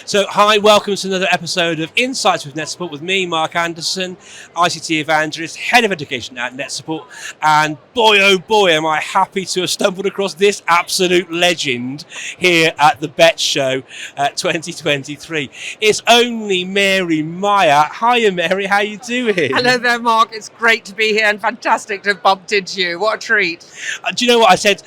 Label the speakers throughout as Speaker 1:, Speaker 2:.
Speaker 1: So, hi, welcome to another episode of Insights with NetSupport with me, Mark Anderson, ICT Evangelist, Head of Education at NetSupport. And boy, oh boy, am I happy to have stumbled across this absolute legend here at the Bet Show 2023. It's only Mary Myatt. Hiya, Mary, how you doing?
Speaker 2: Hello there, Mark. It's great to be here and fantastic to have bumped into you. What a treat.
Speaker 1: Do you know what I said?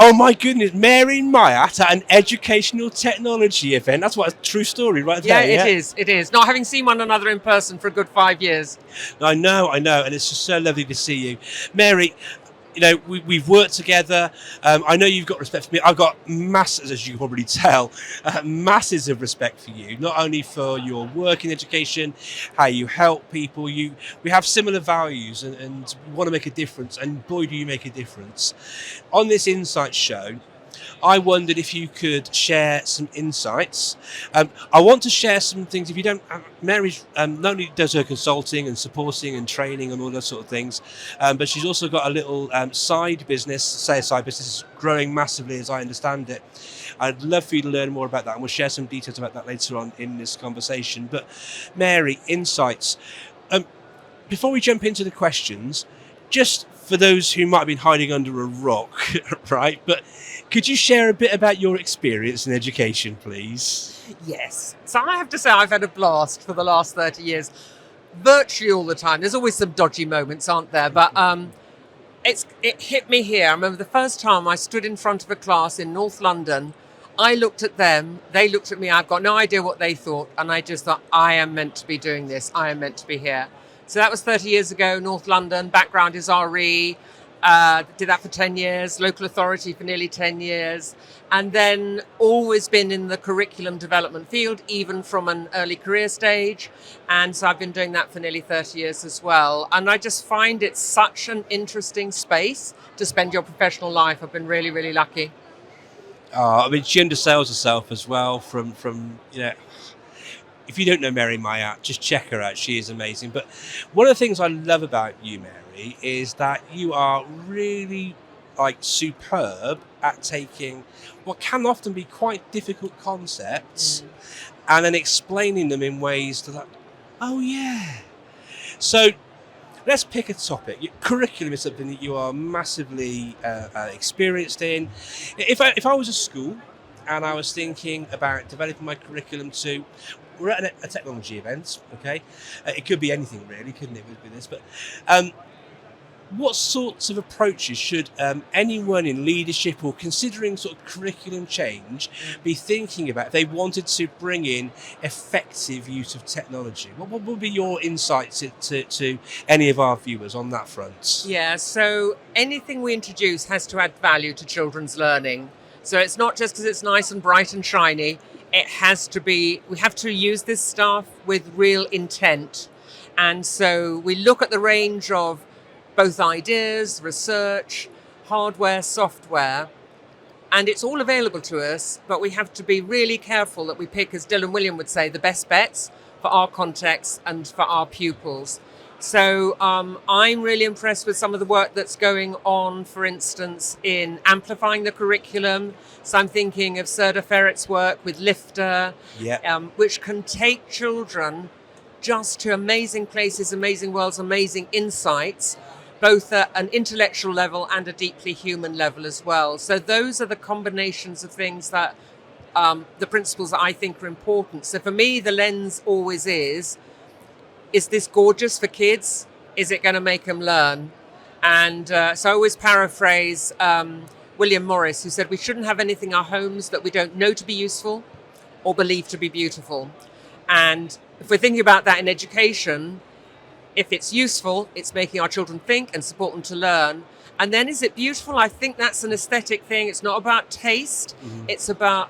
Speaker 1: Oh my goodness, Mary Myatt at an educational technology event. That's what a true story right there.
Speaker 2: Yeah, it is. Not having seen one another in person for a good 5 years.
Speaker 1: I know, and it's just so lovely to see you. Mary, you know, we've worked together. I know you've got respect for me. I've got masses, as you can probably tell, masses of respect for you, not only for your work in education, how you help people. We have similar values and we want to make a difference, and boy, do you make a difference. On this Insights show, I wondered if you could share some insights. I want to share some things. If you don't, Mary not only does her consulting and supporting and training and all those sort of things, but she's also got a little side business. Is growing massively, as I understand it. I'd love for you to learn more about that, and we'll share some details about that later on in this conversation. But Mary, insights. Before we jump into the questions, just for those who might have been hiding under a rock, right? But could you share a bit about your experience in education, please?
Speaker 2: Yes. So I have to say I've had a blast for the last 30 years, virtually all the time. There's always some dodgy moments, aren't there? But it hit me here. I remember the first time I stood in front of a class in North London. I looked at them, they looked at me. I've got no idea what they thought. And I just thought, I am meant to be doing this. I am meant to be here. So that was 30 years ago, North London. Background is RE. Did that for 10 years, local authority for nearly 10 years, and then always been in the curriculum development field, even from an early career stage. And so I've been doing that for nearly 30 years as well. And I just find it such an interesting space to spend your professional life. I've been really, really lucky.
Speaker 1: She undersells herself as well from if you don't know Mary Myatt, just check her out. She is amazing. But one of the things I love about you, Mary, is that you are really superb at taking what can often be quite difficult concepts and then explaining them in ways that, oh yeah. So let's pick a topic. Curriculum is something that you are massively experienced in. If I was a school and I was thinking about developing my curriculum to, we're at a technology event, okay? It could be anything really, couldn't it, with this? But what sorts of approaches should anyone in leadership or considering sort of curriculum change be thinking about if they wanted to bring in effective use of technology? What would be your insights to any of our viewers on that front?
Speaker 2: Yeah, so anything we introduce has to add value to children's learning. So it's not just because it's nice and bright and shiny. It has to be, we have to use this stuff with real intent. And so we look at the range of both ideas, research, hardware, software, and it's all available to us, but we have to be really careful that we pick, as Dylan William would say, the best bets for our context and for our pupils. So I'm really impressed with some of the work that's going on, for instance, in amplifying the curriculum. So I'm thinking of Serda Ferret's work with Lifter, which can take children just to amazing places, amazing worlds, amazing insights, both at an intellectual level and a deeply human level as well. So those are the combinations of things that, the principles that I think are important. So for me, the lens always is this gorgeous for kids? Is it going to make them learn? And so I always paraphrase William Morris, who said we shouldn't have anything in our homes that we don't know to be useful or believe to be beautiful. And if we're thinking about that in education, if it's useful, it's making our children think and support them to learn. And then is it beautiful? I think that's an aesthetic thing. It's not about taste. It's about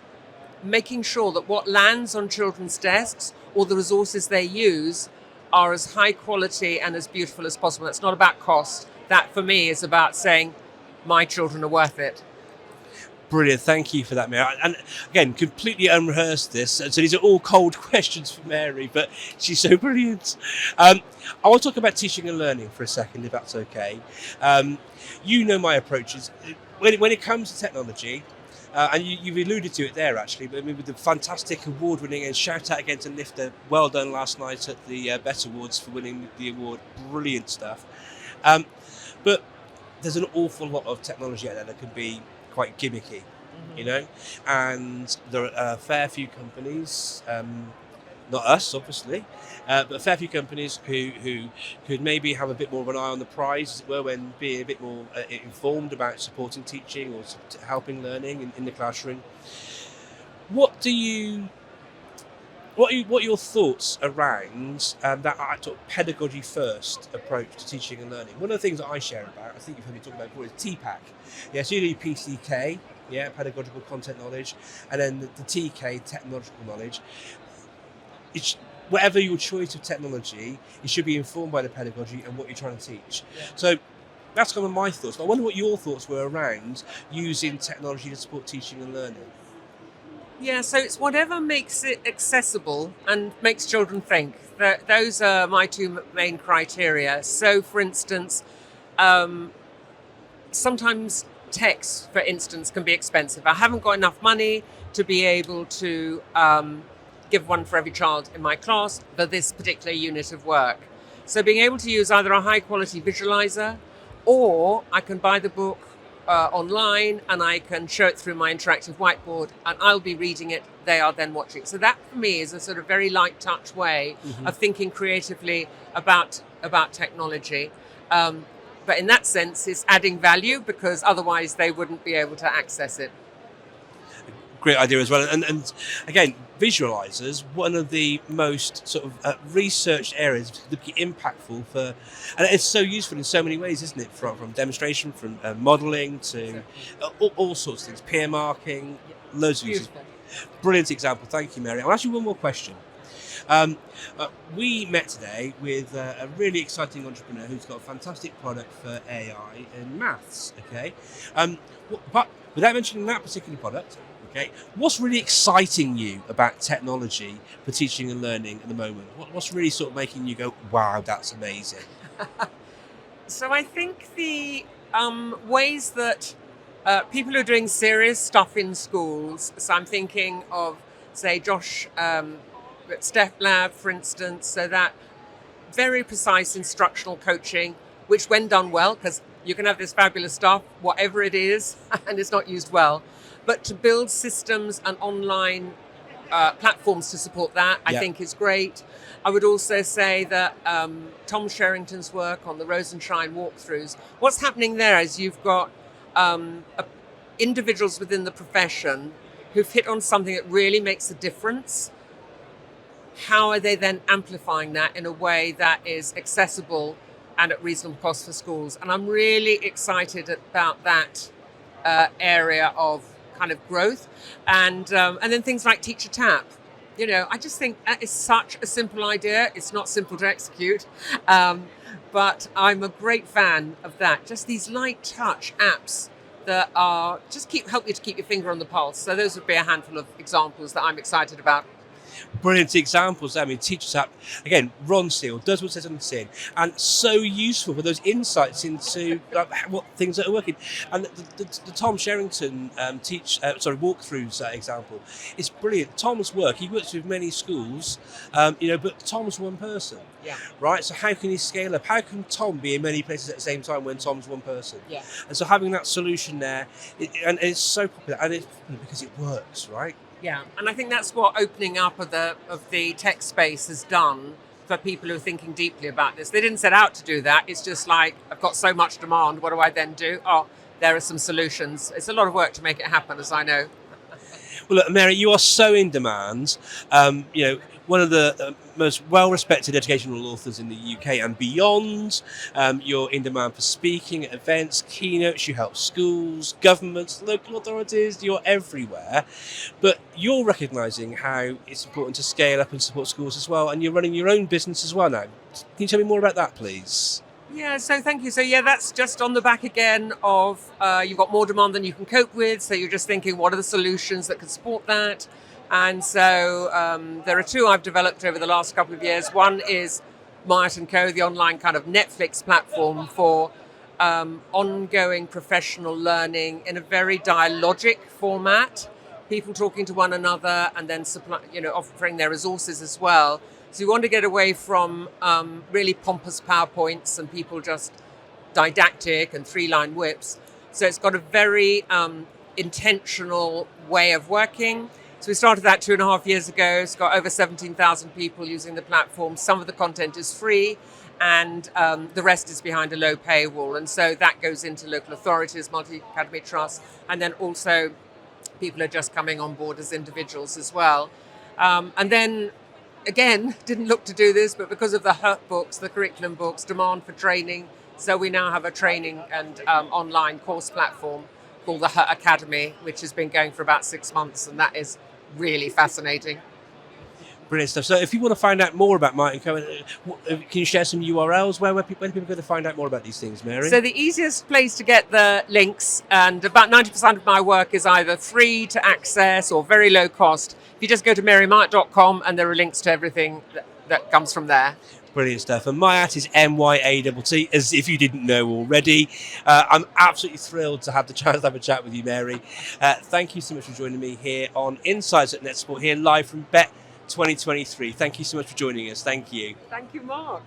Speaker 2: making sure that what lands on children's desks or the resources they use are as high quality and as beautiful as possible. It's not about cost. That for me is about saying my children are worth it.
Speaker 1: Brilliant, thank you for that, Mary. And again, completely unrehearsed this, so these are all cold questions for Mary, but she's so brilliant. I want to talk about teaching and learning for a second, if that's okay. You know my approaches. When it comes to technology, And you've alluded to it there, actually, but I mean, with the fantastic award-winning, and shout out again to Lifter, well done last night at the Best Awards for winning the award. Brilliant stuff. But there's an awful lot of technology out there that can be quite gimmicky, you know, and there are a fair few companies, not us obviously, but a fair few companies who could maybe have a bit more of an eye on the prize, as it were, when being a bit more informed about supporting teaching or helping learning in the classroom. What are your thoughts around that sort of pedagogy first approach to teaching and learning? One of the things that I share about, I think you've heard me talk about before, is TPAC. Yeah, so you do PCK, yeah, pedagogical content knowledge, and then the TK, technological knowledge. It's whatever your choice of technology, it should be informed by the pedagogy and what you're trying to teach. Yeah. So that's kind of my thoughts. But I wonder what your thoughts were around using technology to support teaching and learning.
Speaker 2: Yeah, so it's whatever makes it accessible and makes children think. Those are my two main criteria. So, for instance, sometimes text, for instance, can be expensive. I haven't got enough money to be able to give one for every child in my class for this particular unit of work. So being able to use either a high quality visualizer, or I can buy the book online and I can show it through my interactive whiteboard and I'll be reading it, they are then watching. So that for me is a sort of very light touch way of thinking creatively about technology. But in that sense, it's adding value because otherwise they wouldn't be able to access it.
Speaker 1: Great idea as well. And again, visualizers, one of the most sort of researched areas to be impactful for, and it's so useful in so many ways, isn't it? From demonstration, from modeling to all sorts of things, peer marking, loads of uses. Brilliant example. Thank you, Mary. I'll ask you one more question. We met today with a really exciting entrepreneur who's got a fantastic product for AI and maths. Okay, but without mentioning that particular product, okay, what's really exciting you about technology for teaching and learning at the moment? What's really sort of making you go, "Wow, that's amazing"?
Speaker 2: So I think the ways that people who are doing serious stuff in schools. So I'm thinking of, say, Josh at Steph Lab, for instance, so that very precise instructional coaching, which when done well, because you can have this fabulous stuff, whatever it is, and it's not used well, but to build systems and online platforms to support that, I think is great. I would also say that Tom Sherrington's work on the Rosenshine walkthroughs, what's happening there is you've got individuals within the profession who've hit on something that really makes a difference. How are they then amplifying that in a way that is accessible and at reasonable cost for schools? And I'm really excited about that area of kind of growth. And then things like Teacher Tap. You know, I just think that is such a simple idea. It's not simple to execute, but I'm a great fan of that. Just these light touch apps that are just help you to keep your finger on the pulse. So those would be a handful of examples that I'm excited about.
Speaker 1: Brilliant examples. I mean, Teacher Tap, again, Ron Steele does what it says on the tin, and so useful for those insights into what things that are working. And the Tom Sherrington walkthroughs example is brilliant. Tom's work, he works with many schools, but Tom's one person.
Speaker 2: Yeah.
Speaker 1: Right. So how can he scale up? How can Tom be in many places at the same time when Tom's one person?
Speaker 2: Yeah.
Speaker 1: And so having that solution there, and it's so popular, and it's popular because it works, right?
Speaker 2: Yeah, and I think that's what opening up of the tech space has done for people who are thinking deeply about this. They didn't set out to do that. It's just like, I've got so much demand, what do I then do? Oh, there are some solutions. It's a lot of work to make it happen, as I know.
Speaker 1: Well, look, Mary, you are so in demand. One of the most well-respected educational authors in the UK and beyond. You're in demand for speaking at events, keynotes. You help schools, governments, local authorities. You're everywhere. But you're recognising how it's important to scale up and support schools as well. And you're running your own business as well now. Can you tell me more about that, please?
Speaker 2: Yeah, so thank you. So that's just on the back again of you've got more demand than you can cope with. So you're just thinking, what are the solutions that can support that? And so there are two I've developed over the last couple of years. One is Myatt Co, the online kind of Netflix platform for ongoing professional learning in a very dialogic format, people talking to one another and then offering their resources as well. So we want to get away from really pompous PowerPoints and people just didactic and 3-line whips. So it's got a very intentional way of working. So we started that 2.5 years ago. It's got over 17,000 people using the platform. Some of the content is free, and the rest is behind a low paywall. And so that goes into local authorities, multi-academy trusts, and then also people are just coming on board as individuals as well. And then, again, didn't look to do this, but because of the HUT books, the curriculum books, demand for training, so we now have a training and online course platform called the HUT Academy, which has been going for about 6 months, and that is really fascinating.
Speaker 1: Brilliant stuff. So if you want to find out more about Myatt Co, can you share some URLs where people go to find out more about these things, Mary?
Speaker 2: So the easiest place to get the links, and about 90% of my work is either free to access or very low cost. If you just go to marymyatt.com, and there are links to everything that comes from there.
Speaker 1: Brilliant stuff. And Myatt is Myatt, as if you didn't know already. I'm absolutely thrilled to have the chance to have a chat with you, Mary. Thank you so much for joining me here on Insights at NetSupport, here live from BET 2023. Thank you so much for joining us. Thank you.
Speaker 2: Thank you, Mark.